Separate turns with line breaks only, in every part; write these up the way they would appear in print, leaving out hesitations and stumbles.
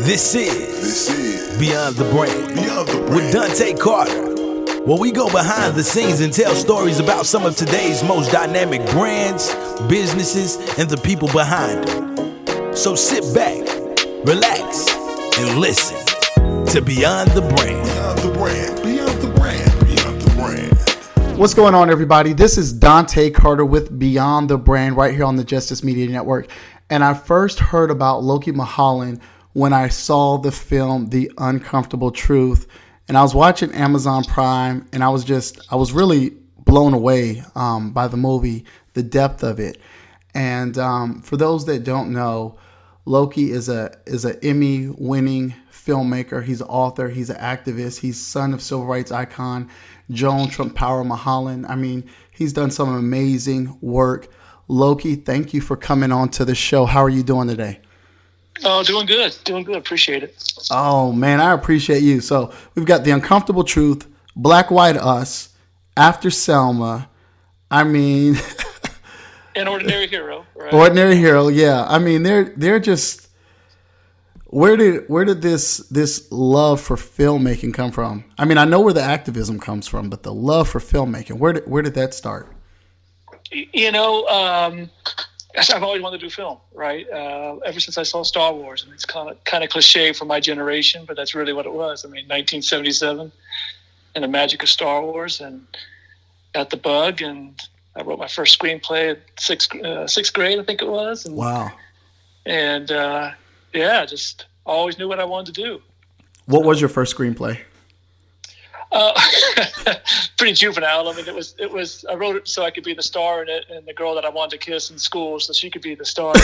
This is Beyond the Brand with Dontaye Carter, where we go behind the scenes and tell stories about some of today's most dynamic brands, businesses, and the people behind them. So sit back, relax, and listen to Beyond the Brand. Beyond the Brand. Beyond the Brand. Beyond the Brand.
What's going on, everybody? This is Dontaye Carter with Beyond the Brand right here on the Justice Media Network. And I first heard about Loki Mulholland when I saw the film The Uncomfortable Truth. And I was watching Amazon Prime, and I was really blown away by the movie, the depth of it. And for those that don't know, Loki is a Emmy-winning filmmaker. He's an author. He's an activist. He's son of civil rights icon Joan Trumpauer Mulholland. I mean, he's done some amazing work. Loki, thank you for coming on to the show. How are you doing today?
Oh, doing good. Appreciate it.
Oh, man, I appreciate you. So we've got The Uncomfortable Truth, Black, White, Us, After Selma. I mean...
An Ordinary Hero, right?
Ordinary Hero, yeah. I mean, they're just... Where did this love for filmmaking come from? I mean, I know where the activism comes from, but the love for filmmaking, where did that start?
You know, I've always wanted to do film, right? Ever since I saw Star Wars, and it's kind of cliche for my generation, but that's really what it was. I mean, 1977, and the magic of Star Wars, and got the bug, and I wrote my first screenplay at sixth grade, I think it was. And,
wow.
And yeah, just always knew what I wanted to do.
What was your first screenplay?
Pretty juvenile. I mean, it was. I wrote it so I could be the star in it, and the girl that I wanted to kiss in school, so she could be the star.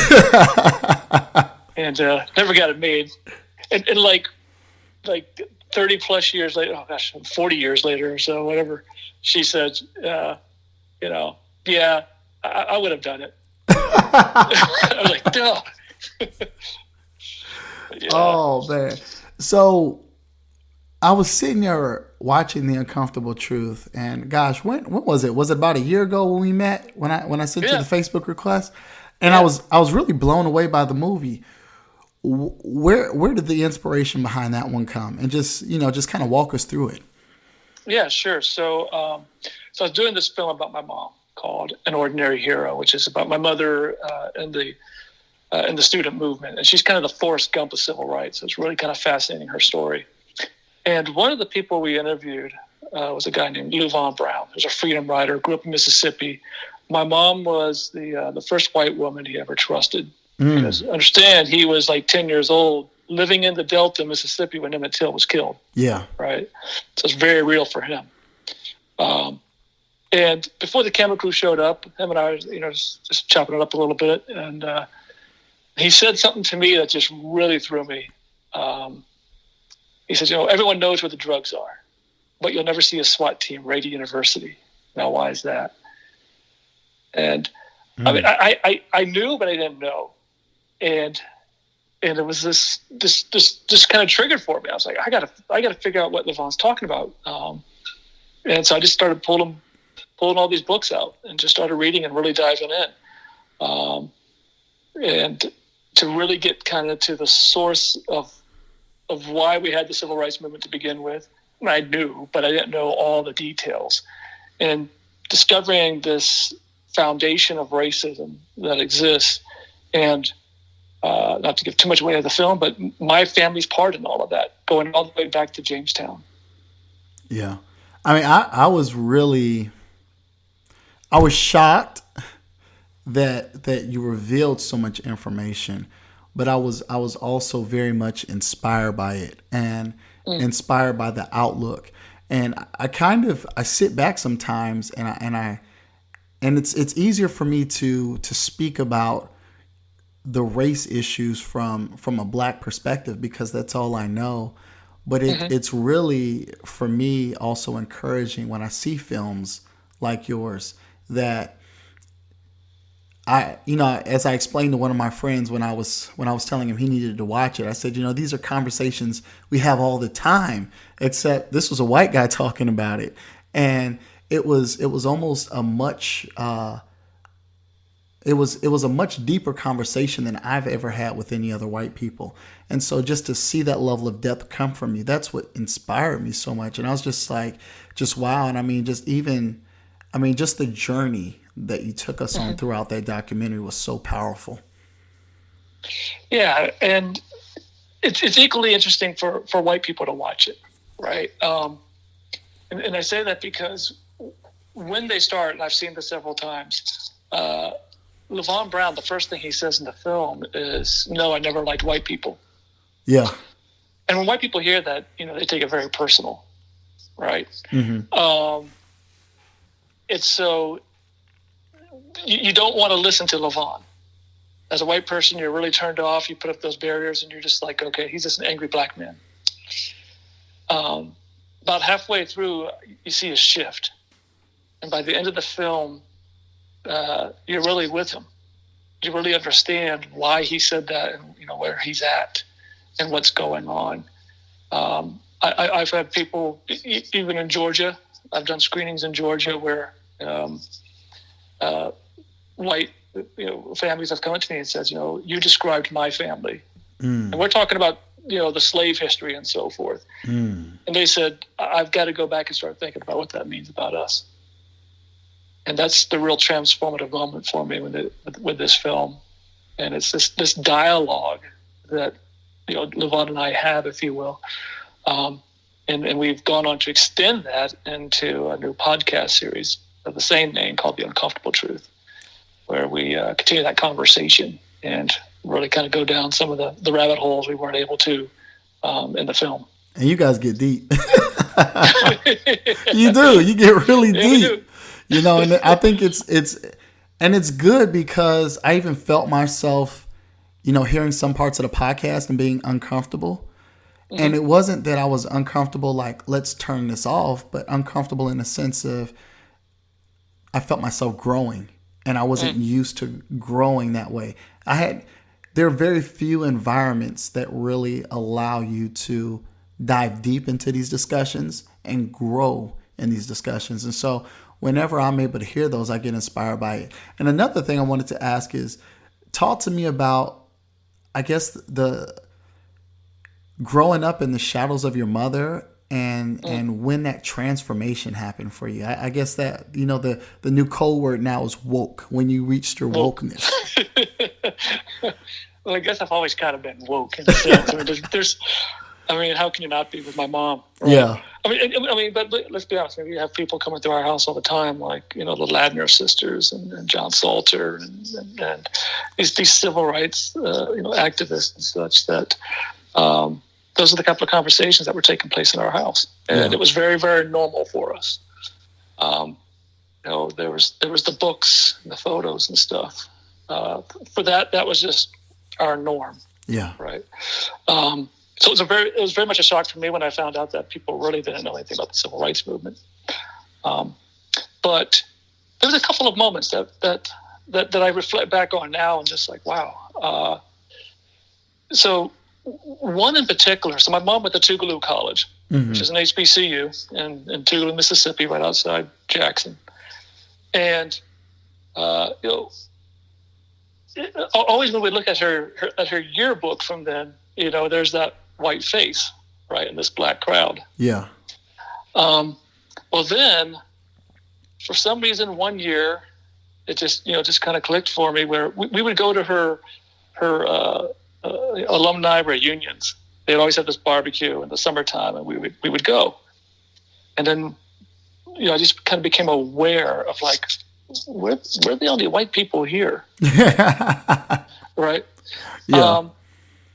And never got it made. And like 30 plus years later, 40 years later or so, whatever. She said, yeah, I would have done it. I was like, duh. Yeah.
Oh man! So I was sitting there watching The Uncomfortable Truth, and gosh, when was it? Was it about a year ago when we met? When I sent you the Facebook request, and I was really blown away by the movie. Where did the inspiration behind that one come? And just kind of walk us through it.
Yeah, sure. So I was doing this film about my mom called An Ordinary Hero, which is about my mother in the student movement, and she's kind of the Forrest Gump of civil rights. So it's really kind of fascinating, her story. And one of the people we interviewed was a guy named Luvon Brown, who's a freedom rider, grew up in Mississippi. My mom was the first white woman he ever trusted. Because understand, he was like 10 years old, living in the Delta, Mississippi, when Emmett Till was killed. Yeah. Right? So it's very real for him. And before the camera crew showed up, him and I were, just chopping it up a little bit, and he said something to me that just really threw me. He says, everyone knows where the drugs are, but you'll never see a SWAT team raid a university. Now, why is that? And I mean, I knew, but I didn't know. And it was this kind of triggered for me. I was like, I gotta figure out what Luvon's talking about. And so I just started pulling all these books out and just started reading and really diving in. And to really get kind of to the source of why we had the civil rights movement to begin with. I knew, but I didn't know all the details. And discovering this foundation of racism that exists, and not to give too much away of the film, but my family's part in all of that, going all the way back to Jamestown.
Yeah. I mean, I was shocked that you revealed so much information, but I was also very much inspired by it and inspired by the outlook. And I sit back sometimes and it's easier for me to speak about the race issues from a black perspective because that's all I know. But it's really, for me, also encouraging when I see films like yours that as I explained to one of my friends when I was telling him he needed to watch it, I said, these are conversations we have all the time, except this was a white guy talking about it. And it was almost a much it was a much deeper conversation than I've ever had with any other white people. And so just to see that level of depth come from you, that's what inspired me so much. And I was just like, just wow. And I mean, just the journey that you took us on throughout that documentary was so powerful.
Yeah, and it's equally interesting for white people to watch it, right? And I say that because when they start, and I've seen this several times, LeVon Brown, the first thing he says in the film is, "No, I never liked white people."
Yeah.
And when white people hear that, they take it very personal, right? It's so you don't want to listen to LeVon. As a white person, you're really turned off. You put up those barriers, and you're just like, okay, he's just an angry black man. About halfway through, you see a shift. And by the end of the film, you're really with him. You really understand why he said that and, where he's at and what's going on. I've had people, even in Georgia, I've done screenings in Georgia where white families have come to me and says, you described my family. And we're talking about, the slave history and so forth. And they said, I've got to go back and start thinking about what that means about us. And that's the real transformative moment for me with this film. And it's this dialogue that, LeVon and I have, if you will. And we've gone on to extend that into a new podcast series of the same name called The Uncomfortable Truth, where we continue that conversation and really kind of go down some of the rabbit holes we weren't able to in the film.
And you guys get deep. You do. You get really deep. And I think it's good because I even felt myself, hearing some parts of the podcast and being uncomfortable. Mm-hmm. And it wasn't that I was uncomfortable, like, let's turn this off, but uncomfortable in the sense of I felt myself growing. And I wasn't used to growing that way. There are very few environments that really allow you to dive deep into these discussions and grow in these discussions. And so whenever I'm able to hear those, I get inspired by it. And another thing I wanted to ask is, talk to me about, I guess, the growing up in the shadows of your mother and when that transformation happened for you. I guess that, the new code word now is woke, when you reached your wokeness.
Well, I guess I've always kind of been woke in a sense. How can you not be with my mom? Right? Yeah. But let's be honest. We have people coming through our house all the time, like, the Ladner sisters and John Salter and these civil rights, activists and such that, those are the couple of conversations that were taking place in our house. And it was very, very normal for us. There was the books and the photos and stuff. For that was just our norm. Yeah. Right. So it was very much a shock for me when I found out that people really didn't know anything about the civil rights movement. But there was a couple of moments that I reflect back on now and just like, wow. So one in particular, so my mom went to Tougaloo College, which is an HBCU in Tougaloo, Mississippi, right outside Jackson. And, always when we look at her yearbook from then, there's that white face, right, in this black crowd. Yeah. Well, then, for some reason, one year, it just kind of clicked for me where we would go to her alumni reunions. They'd always have this barbecue in the summertime, and we would go. And then, I just kind of became aware of like, we're the only white people here. Right? Yeah.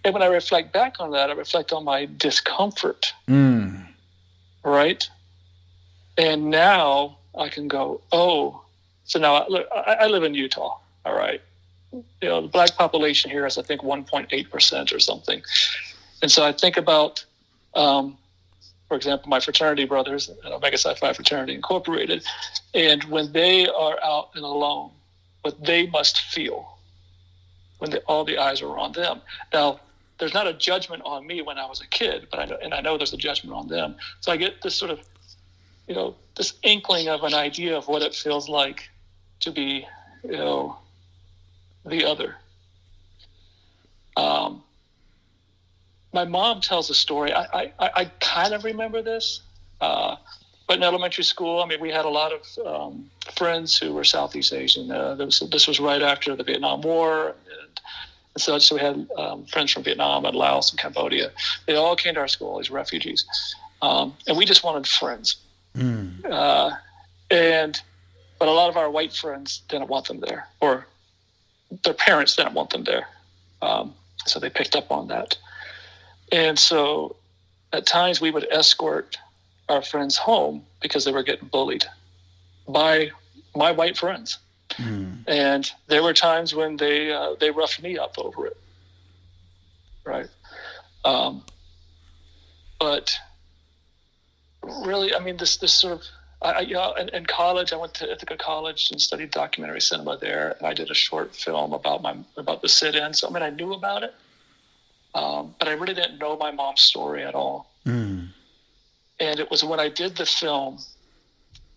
And when I reflect back on that, I reflect on my discomfort. Right? And now I can go, so now I live in Utah. All right. The black population here is, I think, 1.8% or something. And so I think about, for example, my fraternity brothers, Omega Psi Phi Fraternity Incorporated, and when they are out and alone, what they must feel when all the eyes are on them. Now, there's not a judgment on me when I was a kid, but I know there's a judgment on them. So I get this sort of, this inkling of an idea of what it feels like to be, the other. My mom tells a story. I kind of remember this, but in elementary school, I mean, we had a lot of friends who were Southeast Asian. This was right after the Vietnam War, and so we had friends from Vietnam and Laos and Cambodia. They all came to our school, these refugees, and we just wanted friends. But a lot of our white friends didn't want them there, or their parents didn't want them there. So they picked up on that. And so at times we would escort our friends home because they were getting bullied by my white friends. And there were times when they roughed me up over it. Right. But really, I mean, this sort of, in college, I went to Ithaca College and studied documentary cinema there. And I did a short film about the sit-in. So, I mean, I knew about it, but I really didn't know my mom's story at all. And it was when I did the film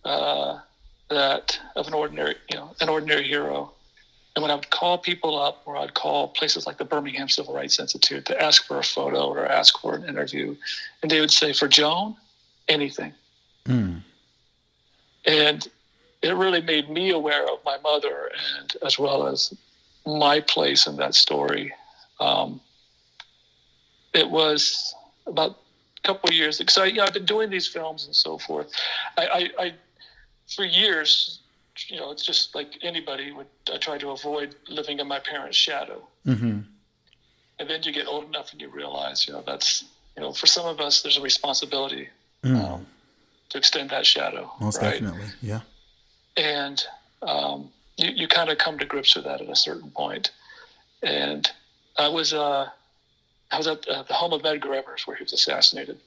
that of an ordinary hero. And when I would call people up, or I'd call places like the Birmingham Civil Rights Institute to ask for a photo or ask for an interview, and they would say, for Joan, anything. And it really made me aware of my mother, and as well as my place in that story. It was about a couple of years, because I've been doing these films and so forth. I for years, it's just like anybody I try to avoid living in my parents' shadow. And then you get old enough and you realize, that's, for some of us, there's a responsibility to extend that shadow.
Most
right?
definitely, yeah.
And you kind of come to grips with that at a certain point. And I was at the home of Medgar Evers, where he was assassinated.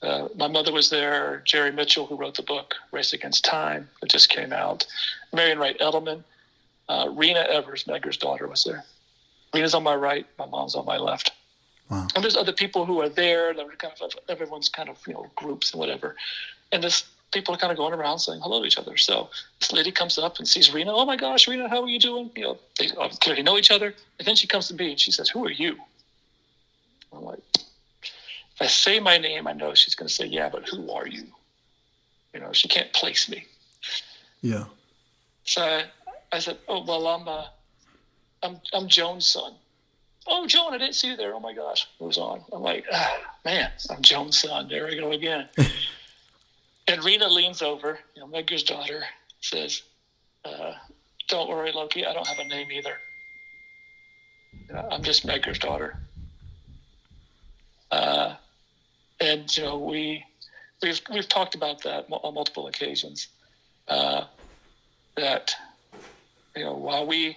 My mother was there. Jerry Mitchell, who wrote the book Race Against Time, that just came out. Marion Wright Edelman. Rena Evers, Medgar's daughter, was there. Rena's on my right. My mom's on my left.
Wow. And
there's other people who are there. That were everyone's kind of groups and whatever. And people are kind of going around saying hello to each other. So this lady comes up and sees Rena. Oh my gosh, Rena, how are you doing? They clearly know each other. And then she comes to me and she says, "Who are you?" I'm like, if I say my name, I know she's going to say, "Yeah, but who are you?" She can't place me.
Yeah.
So I said, "Oh, well, I'm Joan's son." "Oh, Joan, I didn't see you there. Oh my gosh." Moves on. I'm like, man, I'm Joan's son. There I go again. And Rena leans over, Medgar's daughter, says, "Don't worry, Loki, I don't have a name either. I'm just Medgar's daughter." And we've talked about that on multiple occasions. That while we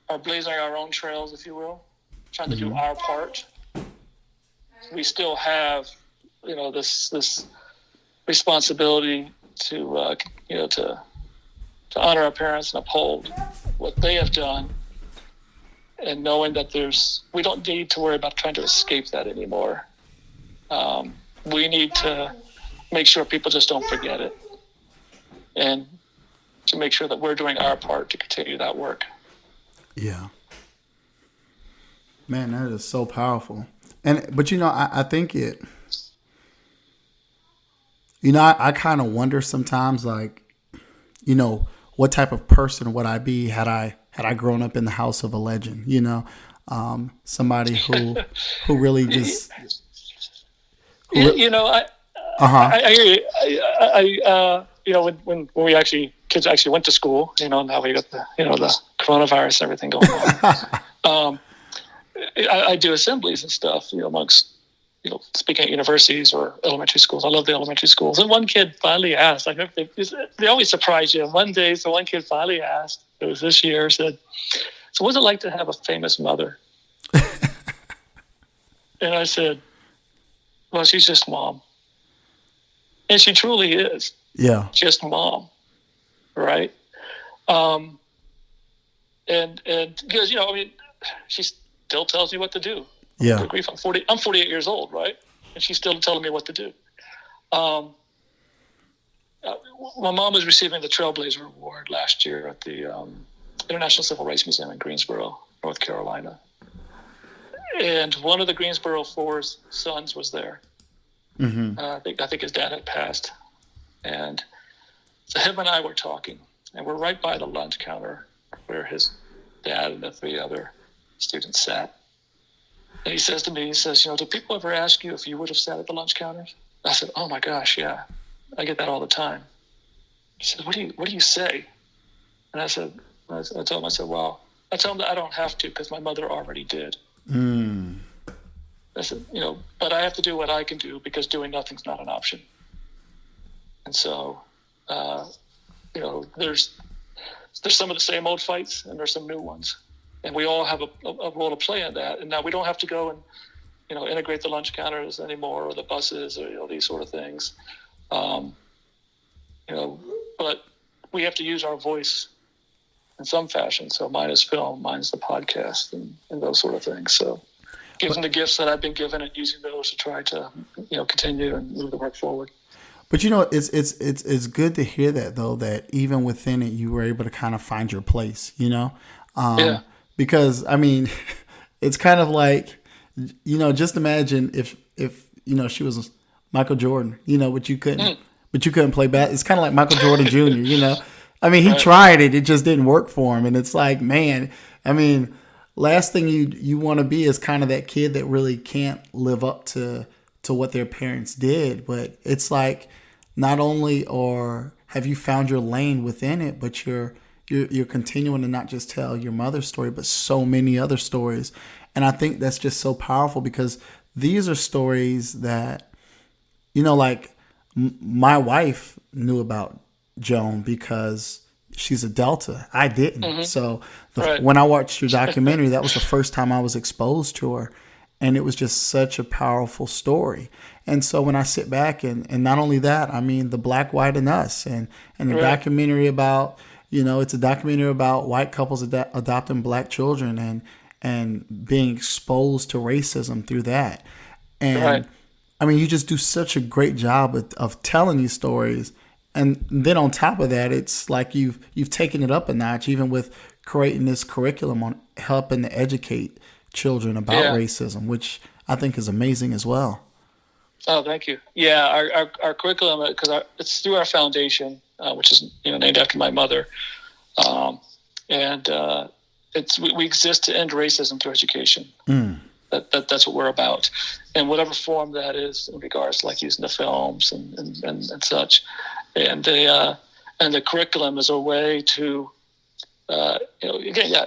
are blazing our own trails, if you will, trying to do our part, we still have this responsibility to honor our parents and uphold what they have done. And knowing that we don't need to worry about trying to escape that anymore. We need to make sure people just don't forget it, and to make sure that we're doing our part to continue that work.
Yeah. Man, that is so powerful. But I think it, I kind of wonder sometimes, like, what type of person would I be had I grown up in the house of a legend, somebody who really just.
I hear you. When kids actually went to school, now we got the coronavirus and everything going on. I do assemblies and stuff, amongst, speaking at universities or elementary schools. I love the elementary schools. And one kid finally asked, they always surprise you. One day, so one kid finally asked, it was this year, said, "So what's it like to have a famous mother?" And I said, "Well, she's just mom." And she truly is.
Yeah.
Just mom. Right? And because, she still tells me what to do.
Yeah.
Good grief, I'm 48 years old, right? And she's still telling me what to do. My mom was receiving the Trailblazer Award last year at the International Civil Rights Museum in Greensboro, North Carolina. And one of the Greensboro Four's sons was there.
Mm-hmm.
I think his dad had passed. And so him and I were talking, and we're right by the lunch counter where his dad and the 3 other students sat. And he says to me, do people ever ask you if you would have sat at the lunch counters? I said, oh my gosh, yeah. I get that all the time. He said, what do you say? And I told him, I tell him that I don't have to because my mother already did.
Mm.
I said, but I have to do what I can do because doing nothing's not an option. And so, there's some of the same old fights and there's some new ones. And we all have a role to play in that. And now we don't have to go and, integrate the lunch counters anymore or the buses or, these sort of things. But we have to use our voice in some fashion. So mine is film, mine's the podcast and those sort of things. So given the gifts that I've been given and using those to try to, continue and move the work forward.
But it's good to hear that though, that even within it, you were able to kind of find your place,
Yeah.
Because I mean, it's kind of like, just imagine if she was Michael Jordan, but you couldn't play it's kind of like Michael Jordan Jr., I mean, he tried it. It just didn't work for him. And it's like, man, I mean, last thing you want to be is kind of that kid that really can't live up to what their parents did. But it's like, not only have you found your lane within it, but you're continuing to not just tell your mother's story, but so many other stories. And I think that's just so powerful because these are stories that, like my wife knew about Joan because she's a Delta. I didn't. Mm-hmm. So when I watched your documentary, that was the first time I was exposed to her. And it was just such a powerful story. And so when I sit back and not only that, I mean, The Black, White, and Us and the documentary about, it's a documentary about white couples adopting black children and being exposed to racism through that. And I mean, you just do such a great job of telling these stories. And then on top of that, it's like you've taken it up a notch, even with creating this curriculum on helping to educate children about racism, which I think is amazing as well.
Oh, thank you. Yeah, our curriculum, because it's through our foundation, which is named after my mother, and we exist to end racism through education. Mm. That's what we're about, and whatever form that is in regards to like using the films and such. And the curriculum is a way to,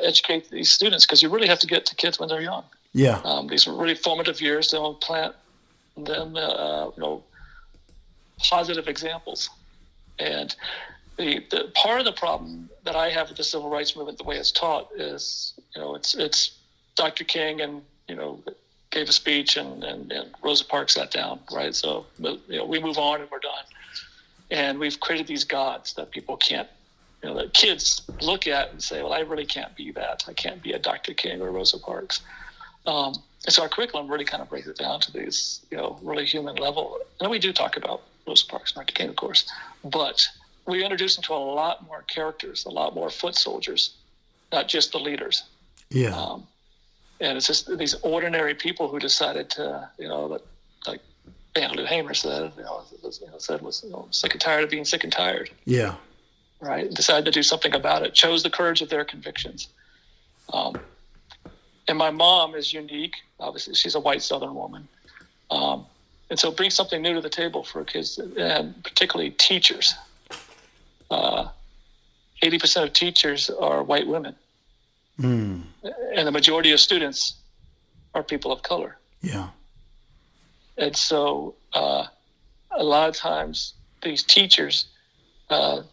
educate these students because you really have to get to kids when they're young. Yeah. These are really formative years to plant them, positive examples. And the part of the problem that I have with the civil rights movement, the way it's taught, is it's Dr. King and gave a speech and Rosa Parks sat down, right? So we move on and we're done. And we've created these gods that people can't, that kids look at and say, well, I really can't be that. I can't be a Dr. King or Rosa Parks. And so our curriculum really kind of breaks it down to these, really human level. And we do talk about Rosa Parks and Dr. King, of course. But we introduce them to a lot more characters, a lot more foot soldiers, not just the leaders. Yeah. And it's just these ordinary people who decided to, like Lou Hamer said, was sick and tired of being sick and tired. Yeah. Right. Decided to do something about it. Chose the courage of their convictions. And my mom is unique. Obviously, she's a white Southern woman. And so brings something new to the table for kids, and particularly teachers. 80% of teachers are white women. Mm. And the majority of students are people of color. Yeah. And so a lot of times these teachers, part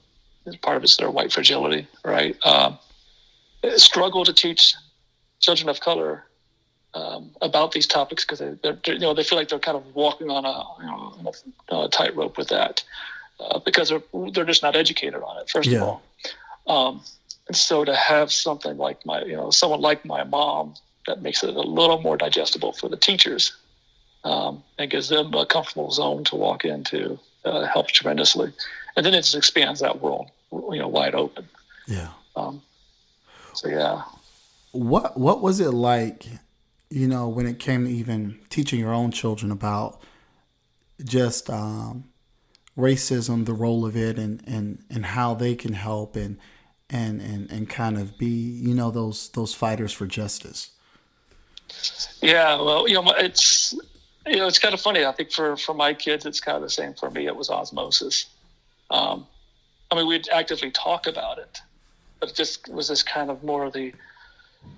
of it's their white fragility, right? Struggle to teach children of color about these topics because they feel like they're kind of walking on a tightrope with that because they're just not educated on it, first of all. And so to have something like someone like my mom that makes it a little more digestible for the teachers and gives them a comfortable zone to walk into helps tremendously. And then it just expands that world, wide open. Yeah. So yeah.
What was it like, when it came to even teaching your own children about just racism, the role of it, and how they can help and kind of be, those fighters for justice?
Yeah, well, it's kind of funny. I think for my kids, it's kind of the same. For me, it was osmosis. We'd actively talk about it, but it just was this kind of more of the,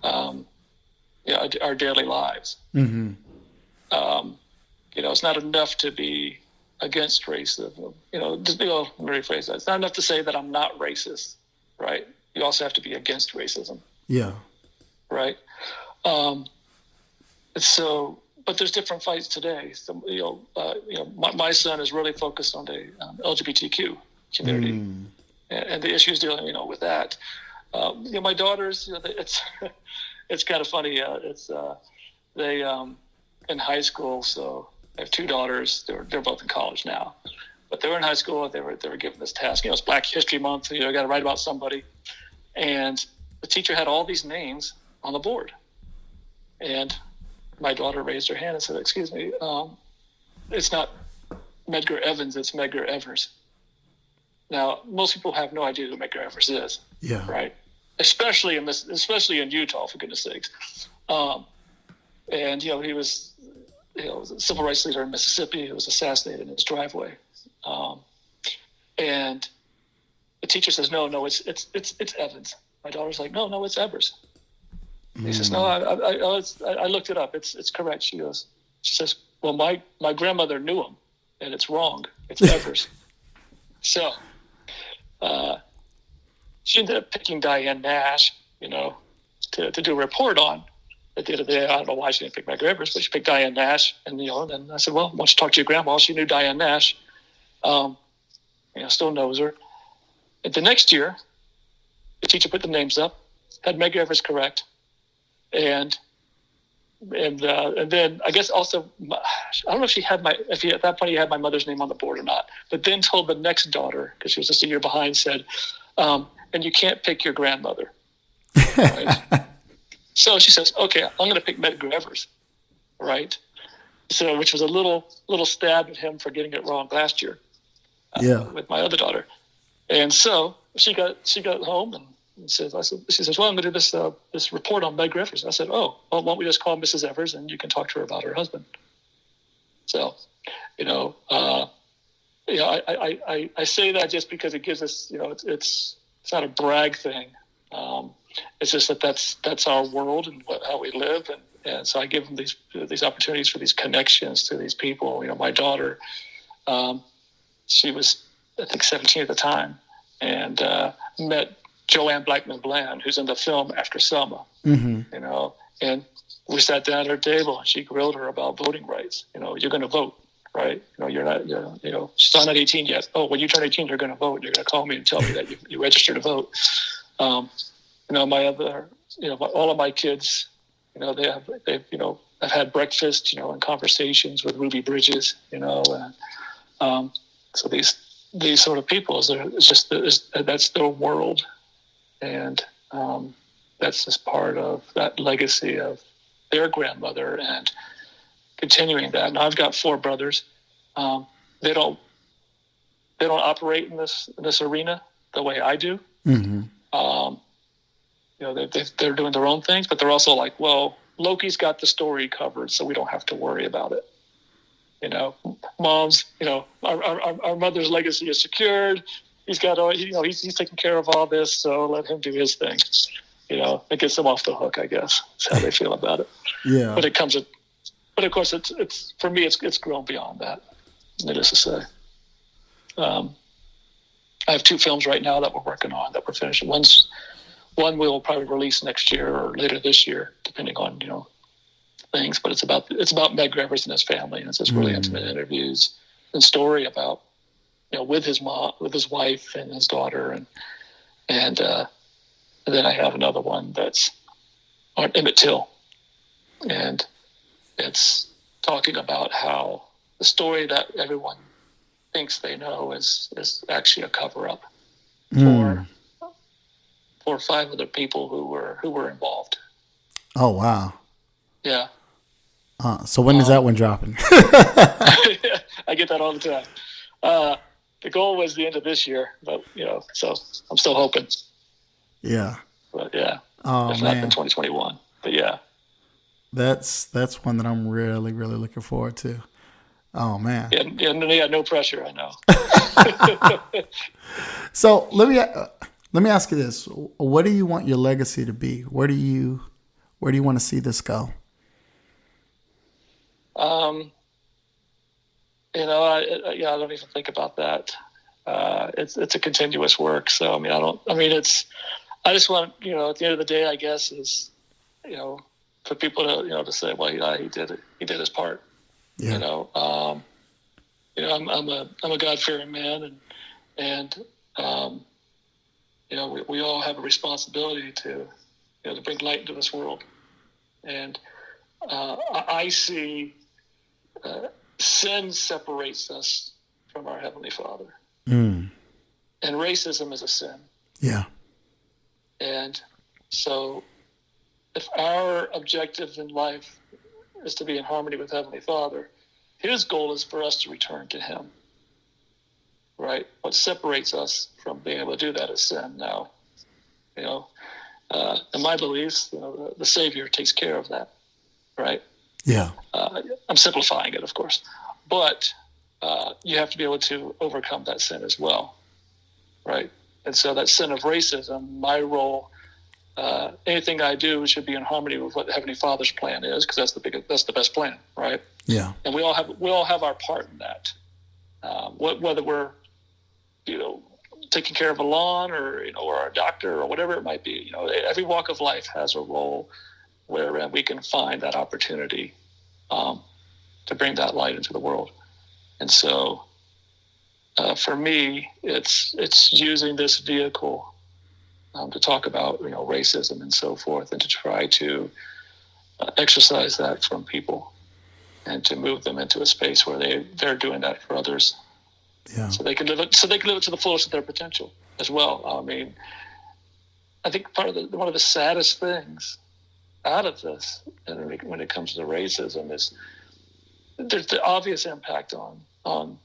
our daily lives.
Mm-hmm.
It's not enough to be against racism. Let me rephrase that. It's not enough to say that I'm not racist, right? You also have to be against racism.
Yeah.
Right. But there's different fights today. So, my son is really focused on the LGBTQ community and the issues dealing, with that. My daughters, it's kind of funny. They in high school. So I have two daughters. They're both in college now, but they were in high school. They were given this task. It's Black History Month. I got to write about somebody, and the teacher had all these names on the board, and my daughter raised her hand and said, "Excuse me, it's not Medgar Evans, it's Medgar Evers." Now, most people have no idea who Medgar Evers is.
Yeah.
Right. Especially in Utah, for goodness sakes. And he was, a civil rights leader in Mississippi. He was assassinated in his driveway. And the teacher says, "No, it's Evans." My daughter's like, "No, it's Evers." He says, "No, I looked it up. It's correct." She says, "Well, my grandmother knew him, and it's wrong. It's Evers." So she ended up picking Diane Nash, to do a report on. At the end of the day, I don't know why she didn't pick Medgar Evers, but she picked Diane Nash, and then I said, "Well, why don't you talk to your grandma?" She knew Diane Nash, still knows her. And the next year, the teacher put the names up, had Medgar Evers correct. And then I guess also, I don't know if at that point he had my mother's name on the board or not, but then told the next daughter, because she was just a year behind, said, "And you can't pick your grandmother." Right? So she says, "Okay, I'm going to pick Medgar Evers." Right? So, which was a little stab at him for getting it wrong last year. With my other daughter. And so she got home and she says, "Well, I'm going to do this report on Medgar Evers." I said, "Oh, well, why don't we just call Mrs. Evers and you can talk to her about her husband?" So, I say that just because it gives us, it's not a brag thing. It's just that's our world and how we live, and so I give them these opportunities for these connections to these people. My daughter, she was, I think, 17 at the time, and met Joanne Blackman Bland, who's in the film After Selma.
Mm-hmm.
And we sat down at her table and she grilled her about voting rights. You're going to vote, right? You're not, she's not 18 yet. Oh, when you turn 18, you're going to vote. You're going to call me and tell me that you registered to vote. My other, all of my kids, I've had breakfast, and conversations with Ruby Bridges, and so these sort of people, that's their world. And that's just part of that legacy of their grandmother and continuing that. Now I've got 4 brothers. They don't operate in this arena the way I do.
Mm-hmm.
They're doing their own things, but they're also like, well, Loki's got the story covered, so we don't have to worry about it. Mom's, our mother's legacy is secured. He's got all, he's taking care of all this, so let him do his thing. It gets them off the hook, I guess. That's how they feel about it.
Yeah.
But of course, it's for me, it's grown beyond that. Needless to say. I have 2 films right now that we're working on that we're finishing. One we'll probably release next year or later this year, depending on things. But it's about Medgar Evers and his family, and it's just really intimate interviews and story about with his mom, with his wife and his daughter, and then I have another one that's on Emmett Till, and it's talking about how the story that everyone thinks they know is actually a cover up 4 or 5 other people who were involved.
Oh, wow.
Yeah.
So when is that one dropping?
I get that all the time. The goal was the end of this year, but so I'm still hoping.
Yeah.
But yeah.
Oh,
if
man.
not in 2021. But yeah.
That's one that I'm really, really looking forward to. Oh, man.
Yeah, no pressure, I know.
So let me ask you this: what do you want your legacy to be? Where do you want to see this go?
I don't even think about that. It's a continuous work. So I just want, at the end of the day, I guess, is, for people to, to say, well, he did it. He did his part.
Yeah.
I'm a God-fearing man, and we all have a responsibility to bring light into this world. And I see sin separates us from our Heavenly Father.
Mm.
And racism is a sin.
Yeah.
And so if our objective in life is to be in harmony with Heavenly Father, his goal is for us to return to him. Right? What separates us from being able to do that is sin. Now, in my beliefs, the Savior takes care of that. Right?
Yeah.
I'm simplifying it, of course. But you have to be able to overcome that sin as well. Right? And so that sin of racism, my role, anything I do should be in harmony with what the Heavenly Father's plan is, because that's the best plan, right?
Yeah.
And we all have our part in that. Whether we're, taking care of a lawn or our doctor or whatever it might be, every walk of life has a role wherein we can find that opportunity to bring that light into the world. And so, for me, it's using this vehicle to talk about racism and so forth, and to try to exercise that from people, and to move them into a space where they're doing that for others.
Yeah.
So they can live it to the fullest of their potential as well. I mean, I think one of the saddest things out of this, and when it comes to racism, is there's the obvious impact on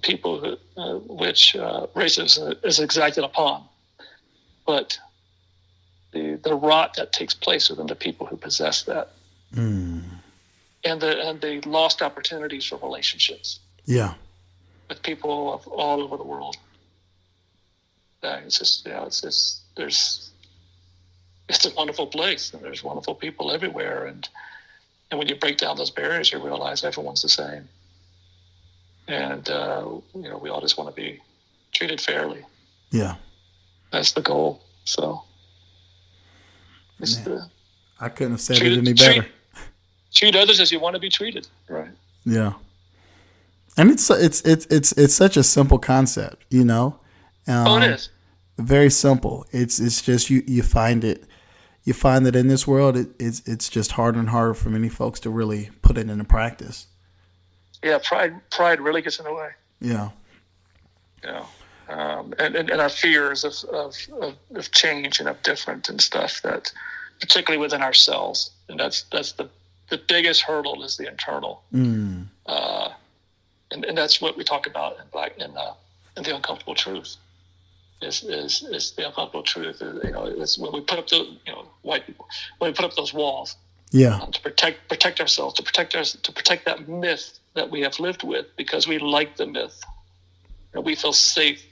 people which racism is exacted upon, but the rot that takes place within the people who possess that, and the lost opportunities for relationships.
Yeah.
With people of all over the world. It's a wonderful place, and there's wonderful people everywhere, and when you break down those barriers, you realize everyone's the same, and we all just want to be treated fairly.
Yeah,
that's the goal. So
I couldn't have said it any better.
Treat others as you want to be treated, right?
Yeah. And it's such a simple concept,
it is
very simple. It's just you find that in this world it's just harder and harder for many folks to really put it into practice.
Yeah, pride really gets in the way.
Yeah.
And our fears of change and of different and stuff, that particularly within ourselves, and that's the biggest hurdle is the internal. And that's what we talk about in the uncomfortable truth. Is the uncomfortable truth? It's when we put up white people, when we put up those walls.
Yeah.
To protect ourselves, to protect that myth that we have lived with, because we like the myth. We feel safe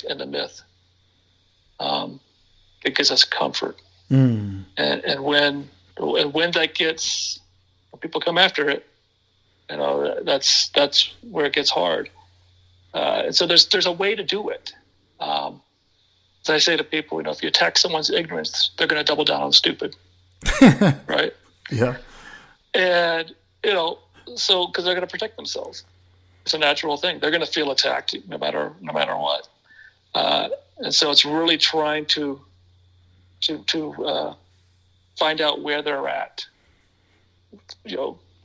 in the myth. It gives us comfort. And when people come after it, that's where it gets hard. And so there's a way to do it. As I say to people, if you attack someone's ignorance, they're going to double down on stupid, right?
Yeah.
And so because they're going to protect themselves, it's a natural thing. They're going to feel attacked no matter what. And so it's really trying to find out where they're at.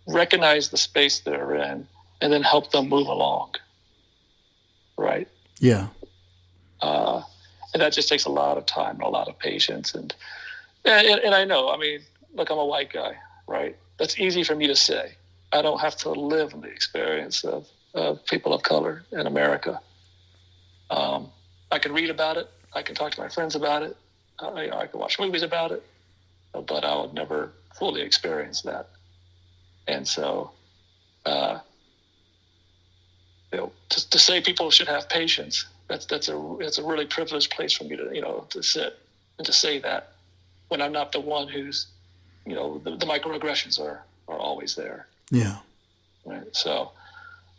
Recognize the space they're in, and then help them move along. Right?
Yeah.
And that just takes a lot of time and a lot of patience. And I know, I mean, look, I'm a white guy, right? That's easy for me to say. I don't have to live in the experience of people of color in America. I can read about it. I can talk to my friends about it. I can watch movies about it, but I would never fully experience that. And so, to say people should have patience, that's a really privileged place for me to sit and to say that when I'm not the one who's, the microaggressions are always there.
Yeah.
Right. So,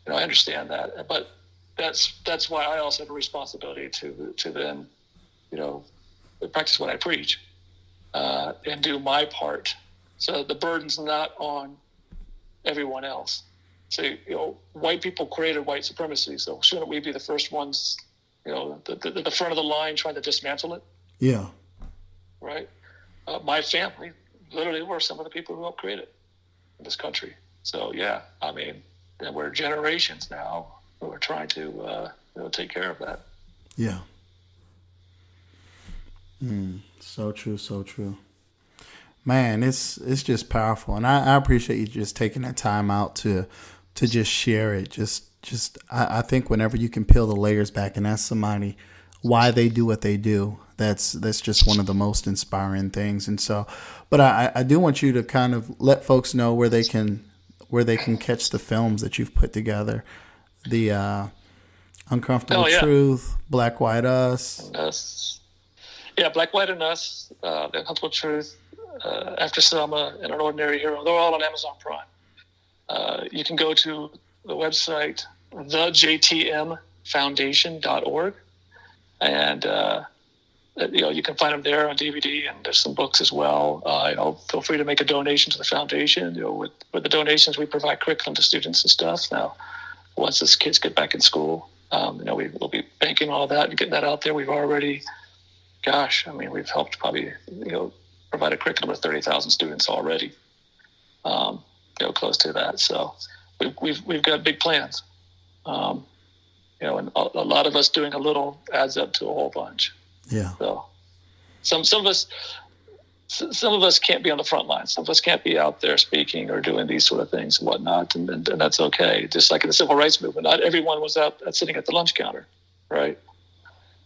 I understand that, but that's why I also have a responsibility to then, practice what I preach, and do my part. So the burden's not on everyone else. So, white people created white supremacy. So shouldn't we be the first ones, the front of the line trying to dismantle it?
Yeah.
Right. My family literally were some of the people who helped create it in this country. So, yeah, I mean, we're generations now who are trying to, take care of that.
Yeah. So true, so true. Man, it's just powerful, and I appreciate you just taking that time out to just share it. I think whenever you can peel the layers back and ask somebody why they do what they do, that's just one of the most inspiring things. And so, but I do want you to kind of let folks know where they can catch the films that you've put together. The Uncomfortable Truth, Black, White, Us.
Yeah, Black, White, and Us, The Uncomfortable Truth, After Selma, and An Ordinary Hero. They're all on Amazon Prime. You can go to the website, thejtmfoundation.org, and you can find them there on DVD, and there's some books as well. Feel free to make a donation to the foundation. With the donations, we provide curriculum to students and stuff. Now, once these kids get back in school, we'll be banking all that and getting that out there. We've already, we've helped probably, provide a curriculum with 30,000 students already, close to that. So we've got big plans, and a lot of us doing a little adds up to a whole bunch.
Yeah.
So some of us can't be on the front lines. Some of us can't be out there speaking or doing these sort of things and whatnot, and that's okay. Just like in the civil rights movement, not everyone was out sitting at the lunch counter, right?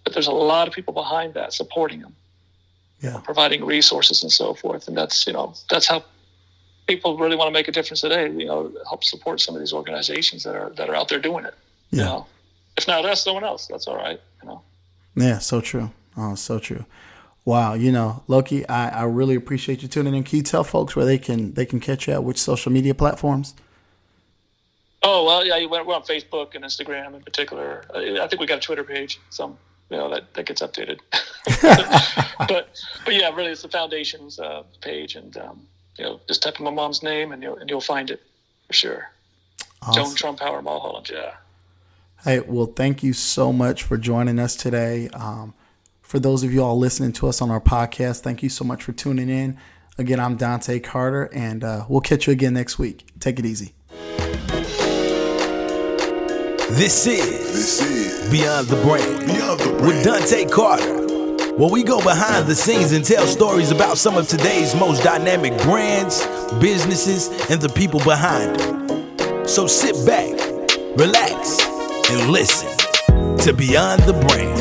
But there's a lot of people behind that supporting them, providing resources and so forth. And that's how people really want to make a difference today. Help support some of these organizations that are out there doing it.
Yeah.
If not us, someone else. That's all right.
Yeah. So true. Oh, so true. Wow. Loki, I really appreciate you tuning in. Can you tell folks where they can catch you at which social media platforms?
Oh, well, yeah, we're on Facebook and Instagram in particular. I think we got a Twitter page. That gets updated. but yeah, really, it's the foundation's page, and just type in my mom's name and you'll find it for sure. Awesome. Joan Trumpauer Mulholland. Yeah.
Hey, well, thank you so much for joining us today. For those of you all listening to us on our podcast, thank you so much for tuning in. Again, I'm Dontaye Carter, and we'll catch you again next week. Take it easy.
This is Beyond the Brand with Dontaye Carter, where we go behind the scenes and tell stories about some of today's most dynamic brands, businesses, and the people behind them. So sit back, relax, and listen to Beyond the Brand.